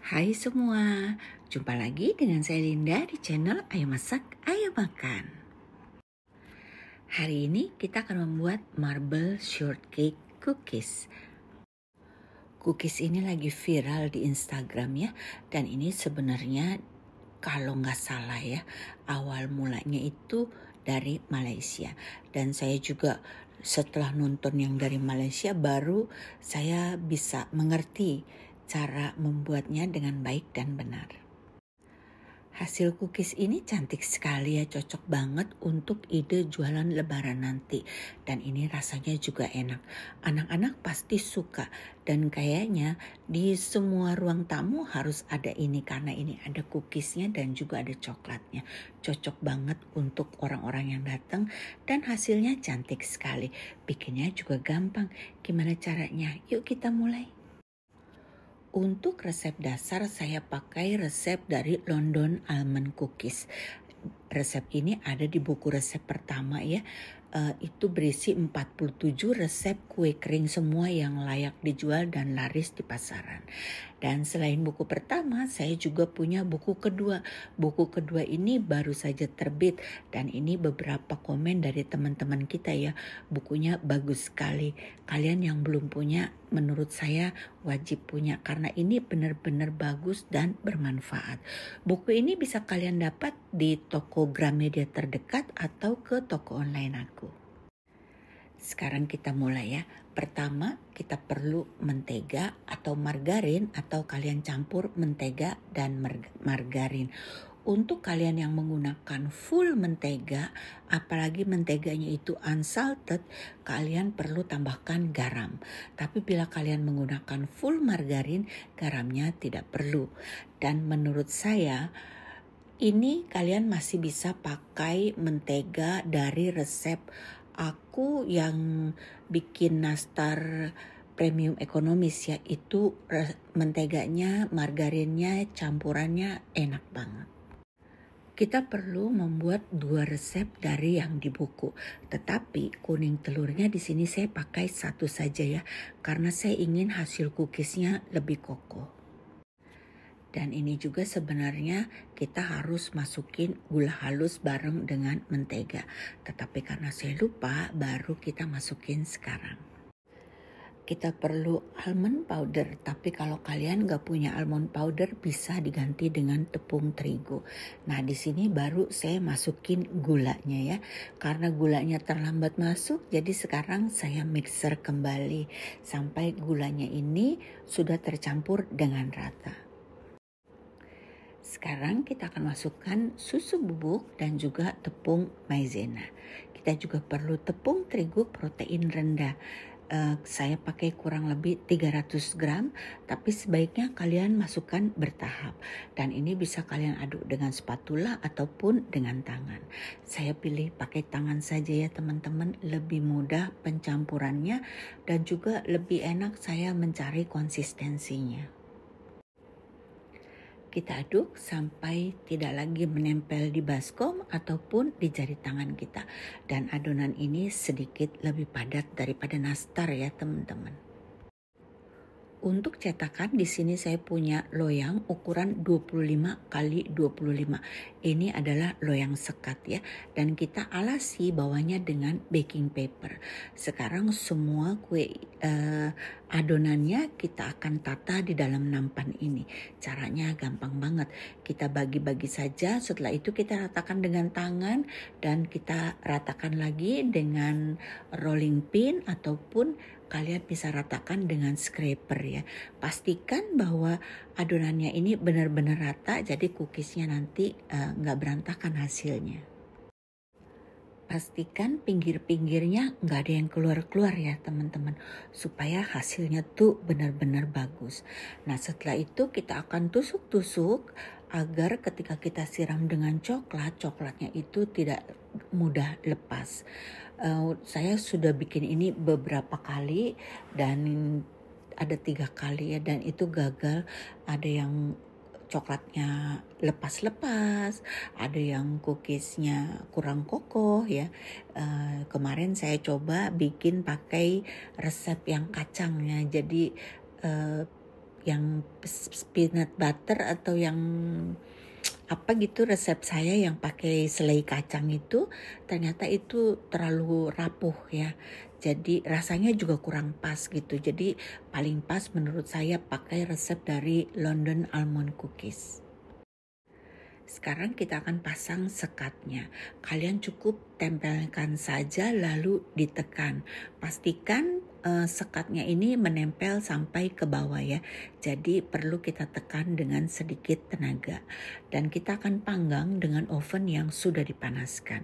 Hai semua, jumpa lagi dengan saya Linda di channel Ayo Masak, Ayo Makan. Hari ini kita akan membuat marble shortcake cookies. Cookies ini lagi viral di Instagram ya, dan ini sebenarnya kalau nggak salah ya, awal mulanya itu dari Malaysia. Dan saya juga setelah nonton yang dari Malaysia baru saya bisa mengerti cara membuatnya dengan baik dan benar. Hasil cookies ini cantik sekali ya, cocok banget untuk ide jualan lebaran nanti. Dan ini rasanya juga enak. Anak-anak pasti suka dan kayaknya di semua ruang tamu harus ada ini karena ini ada cookiesnya dan juga ada coklatnya. Cocok banget untuk orang-orang yang datang dan hasilnya cantik sekali. Bikinnya juga gampang. Gimana caranya? Yuk kita mulai. Untuk resep dasar saya pakai resep dari London Almond Cookies. Resep ini ada di buku resep pertama ya. Itu berisi 47 resep kue kering semua yang layak dijual dan laris di pasaran. Dan selain buku pertama, saya juga punya buku kedua. Buku kedua ini baru saja terbit dan ini beberapa komen dari teman-teman kita ya. Bukunya bagus sekali. Kalian yang belum punya, menurut saya wajib punya karena ini benar-benar bagus dan bermanfaat. Buku ini bisa kalian dapat di toko Gramedia terdekat atau ke toko online aku. Sekarang kita mulai ya. Pertama kita perlu mentega atau margarin atau kalian campur mentega dan margarin. Untuk kalian yang menggunakan full mentega, apalagi menteganya itu unsalted, kalian perlu tambahkan garam. Tapi bila kalian menggunakan full margarin, garamnya tidak perlu. Dan menurut saya, ini kalian masih bisa pakai mentega dari resep aku yang bikin nastar premium ekonomis ya. Itu menteganya, margarinnya, campurannya enak banget. Kita perlu membuat 2 resep dari yang di buku. Tetapi kuning telurnya di sini saya pakai 1 saja ya. Karena saya ingin hasil cookiesnya lebih kokoh. Dan ini juga sebenarnya kita harus masukin gula halus bareng dengan mentega. Tetapi karena saya lupa, baru kita masukin sekarang. Kita perlu almond powder, tapi kalau kalian gak punya almond powder bisa diganti dengan tepung terigu. Nah di sini baru saya masukin gulanya ya, karena gulanya terlambat masuk, jadi sekarang saya mixer kembali sampai gulanya ini sudah tercampur dengan rata. Sekarang kita akan masukkan susu bubuk dan juga tepung maizena. Kita juga perlu tepung terigu protein rendah. Saya pakai kurang lebih 300 gram, tapi sebaiknya kalian masukkan bertahap. Dan ini bisa kalian aduk dengan spatula ataupun dengan tangan. Saya pilih pakai tangan saja ya teman-teman, lebih mudah pencampurannya dan juga lebih enak saya mencari konsistensinya. Kita aduk sampai tidak lagi menempel di baskom ataupun di jari tangan kita. Dan adonan ini sedikit lebih padat daripada nastar ya teman-teman. Untuk cetakan di sini saya punya loyang ukuran 25 x 25. Ini adalah loyang sekat ya, dan kita alasi bawahnya dengan baking paper. Sekarang semua kue adonannya kita akan tata di dalam nampan ini. Caranya gampang banget. Kita bagi-bagi saja, setelah itu kita ratakan dengan tangan dan kita ratakan lagi dengan rolling pin ataupun kalian bisa ratakan dengan scraper ya. Pastikan bahwa adonannya ini benar-benar rata, jadi cookiesnya nanti nggak berantakan hasilnya. Pastikan pinggir-pinggirnya nggak ada yang keluar-keluar ya teman-teman, supaya hasilnya tuh benar-benar bagus. Nah setelah itu kita akan tusuk-tusuk agar ketika kita siram dengan coklat, coklatnya itu tidak mudah lepas. Saya sudah bikin ini beberapa kali dan ada 3 kali ya, dan itu gagal. Ada yang coklatnya lepas-lepas, ada yang cookiesnya kurang kokoh ya. Kemarin saya coba bikin pakai resep yang kacangnya, jadi yang peanut butter atau yang apa gitu resep saya yang pakai selai kacang itu ternyata itu terlalu rapuh ya. Jadi rasanya juga kurang pas gitu. Jadi paling pas menurut saya pakai resep dari London Almond Cookies. Sekarang kita akan pasang sekatnya. Kalian cukup tempelkan saja lalu ditekan. Pastikan sekatnya ini menempel sampai ke bawah ya. Jadi perlu kita tekan dengan sedikit tenaga. Dan kita akan panggang dengan oven yang sudah dipanaskan.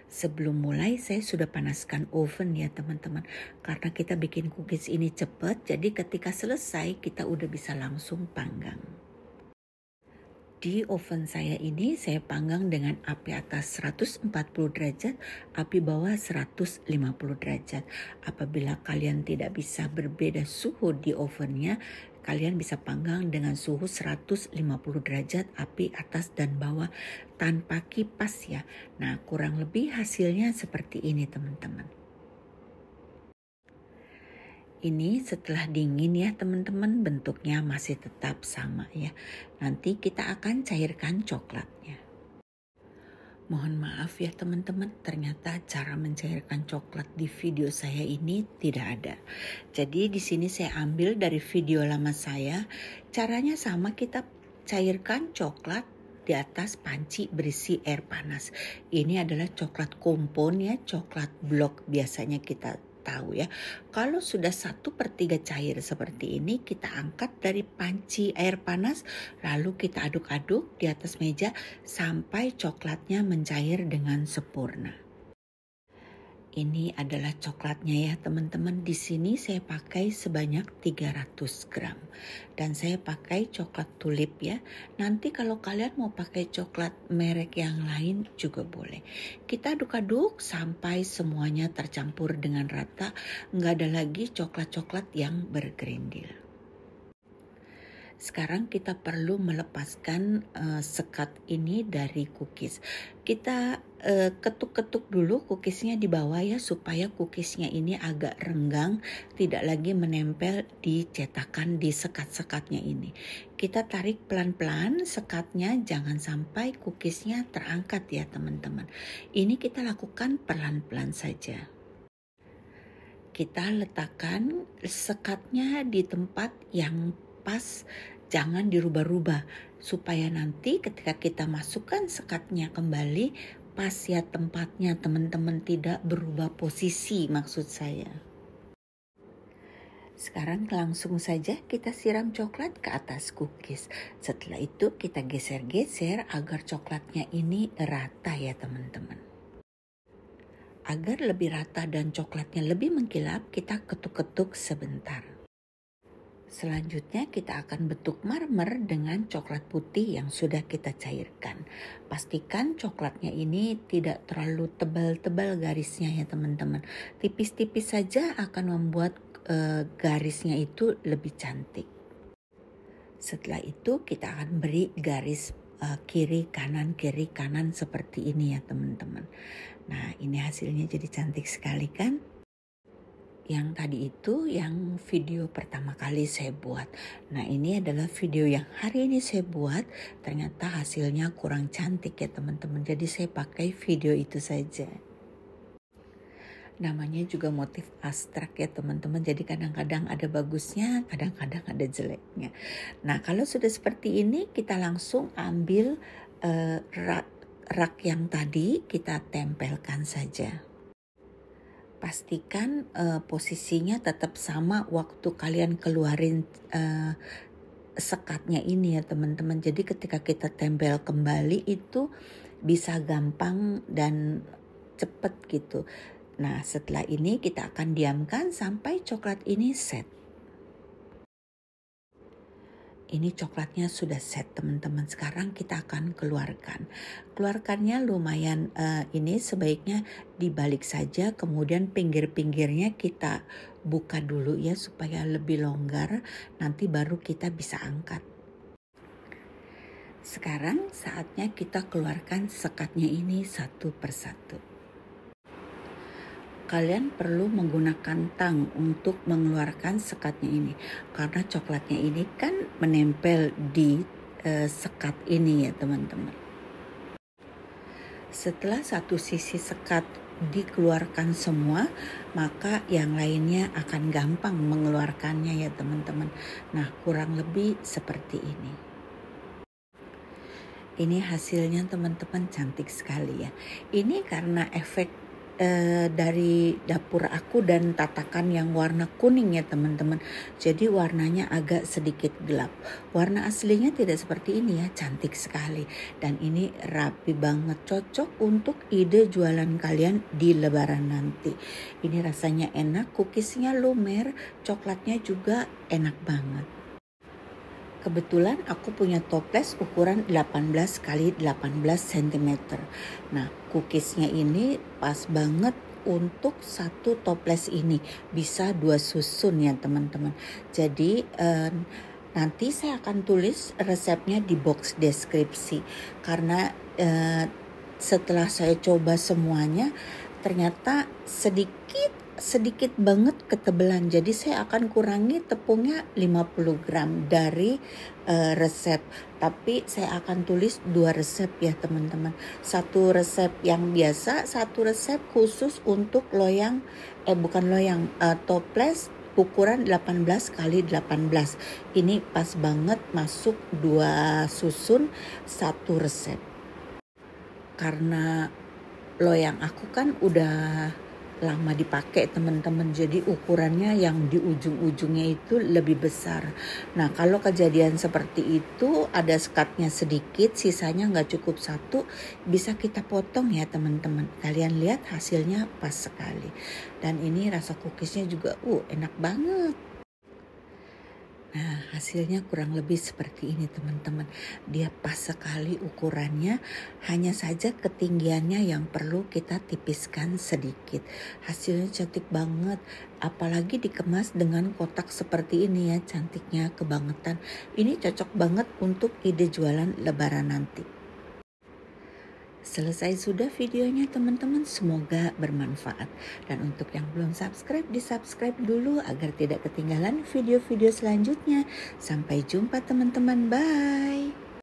Sebelum mulai saya sudah panaskan oven ya teman-teman. Karena kita bikin cookies ini cepat, jadi ketika selesai kita udah bisa langsung panggang. Di oven saya ini saya panggang dengan api atas 140 derajat, api bawah 150 derajat. Apabila kalian tidak bisa berbeda suhu di ovennya, kalian bisa panggang dengan suhu 150 derajat api atas dan bawah tanpa kipas ya. Nah, kurang lebih hasilnya seperti ini teman-teman. Ini setelah dingin ya teman-teman, bentuknya masih tetap sama ya. Nanti kita akan cairkan coklatnya. Mohon maaf ya teman-teman, ternyata cara mencairkan coklat di video saya ini tidak ada. Jadi di sini saya ambil dari video lama saya. Caranya sama, kita cairkan coklat di atas panci berisi air panas. Ini adalah coklat kompon ya, coklat blok biasanya kita tahu ya. Kalau sudah 1/3 cair seperti ini, kita angkat dari panci air panas, lalu kita aduk-aduk di atas meja sampai coklatnya mencair dengan sempurna. Ini adalah coklatnya ya teman-teman. Di sini saya pakai sebanyak 300 gram. Dan saya pakai coklat tulip ya. Nanti kalau kalian mau pakai coklat merek yang lain juga boleh. Kita aduk-aduk sampai semuanya tercampur dengan rata. Nggak ada lagi coklat-coklat yang bergerindil. Sekarang kita perlu melepaskan sekat ini dari cookies. Kita ketuk-ketuk dulu cookiesnya di bawah ya, supaya cookiesnya ini agak renggang, tidak lagi menempel di cetakan di sekat-sekatnya ini. Kita tarik pelan-pelan sekatnya, jangan sampai cookiesnya terangkat ya teman-teman. Ini kita lakukan pelan-pelan saja. Kita letakkan sekatnya di tempat yang pas, jangan dirubah-rubah supaya nanti ketika kita masukkan sekatnya kembali pas ya tempatnya teman-teman, tidak berubah posisi maksud saya. Sekarang langsung saja kita siram coklat ke atas cookies. Setelah itu kita geser-geser agar coklatnya ini rata ya teman-teman. Agar lebih rata dan coklatnya lebih mengkilap, kita ketuk-ketuk sebentar. Selanjutnya kita akan bentuk marmer dengan coklat putih yang sudah kita cairkan. Pastikan coklatnya ini tidak terlalu tebal-tebal garisnya ya teman-teman. Tipis-tipis saja akan membuat garisnya itu lebih cantik. Setelah itu kita akan beri garis kiri kanan seperti ini ya teman-teman. Nah, ini hasilnya jadi cantik sekali kan? Yang tadi itu yang video pertama kali saya buat. Nah, ini adalah video yang hari ini saya buat. Ternyata hasilnya kurang cantik ya teman-teman. Jadi saya pakai video itu saja. Namanya juga motif abstrak ya teman-teman. Jadi kadang-kadang ada bagusnya, kadang-kadang ada jeleknya. Nah, kalau sudah seperti ini kita langsung ambil rak yang tadi, kita tempelkan saja. Pastikan posisinya tetap sama waktu kalian keluarin sekatnya ini ya teman-teman. Jadi ketika kita tempel kembali itu bisa gampang dan cepat gitu. Nah, setelah ini kita akan diamkan sampai coklat ini set. Ini coklatnya sudah set teman-teman. Sekarang kita akan keluarkan. Keluarkannya lumayan ini sebaiknya dibalik saja. Kemudian pinggir-pinggirnya kita buka dulu ya supaya lebih longgar. Nanti baru kita bisa angkat. Sekarang saatnya kita keluarkan sekatnya ini satu persatu. kalian perlu menggunakan tang untuk mengeluarkan sekatnya ini, karena coklatnya ini kan menempel di sekat ini ya teman-teman. Setelah satu sisi sekat dikeluarkan semua, maka yang lainnya akan gampang mengeluarkannya ya teman-teman. Nah, kurang lebih seperti ini. Ini hasilnya teman-teman, cantik sekali ya. Ini karena efek dari dapur aku dan tatakan yang warna kuning ya teman-teman. Jadi warnanya agak sedikit gelap. Warna aslinya tidak seperti ini ya, cantik sekali. Dan ini rapi banget, cocok untuk ide jualan kalian di lebaran nanti. Ini rasanya enak, cookiesnya lumer, coklatnya juga enak banget. Kebetulan aku punya toples ukuran 18 kali 18 cm. Nah, cookiesnya ini pas banget untuk satu toples ini. Bisa 2 susun ya teman-teman. Jadi nanti saya akan tulis resepnya di box deskripsi. Karena setelah saya coba semuanya, ternyata sedikit banget ketebalan. Jadi saya akan kurangi tepungnya 50 gram dari resep. Tapi saya akan tulis 2 resep ya teman-teman. Satu resep yang biasa, satu resep khusus untuk loyang, toples ukuran 18 kali 18. Ini pas banget masuk 2 susun satu resep. Karena loyang aku kan udah lama dipakai teman-teman, jadi ukurannya yang di ujung-ujungnya itu lebih besar. Nah, kalau kejadian seperti itu ada sekatnya sedikit, sisanya nggak cukup satu, bisa kita potong ya teman-teman. Kalian lihat hasilnya pas sekali. Dan ini rasa cookiesnya juga enak banget. Nah, hasilnya kurang lebih seperti ini teman-teman. Dia pas sekali ukurannya, hanya saja ketinggiannya yang perlu kita tipiskan sedikit. Hasilnya cantik banget, apalagi dikemas dengan kotak seperti ini ya, cantiknya kebangetan. Ini cocok banget untuk ide jualan lebaran nanti. Selesai sudah videonya teman-teman, semoga bermanfaat. Dan untuk yang belum subscribe, di-subscribe dulu agar tidak ketinggalan video-video selanjutnya. Sampai jumpa teman-teman, bye.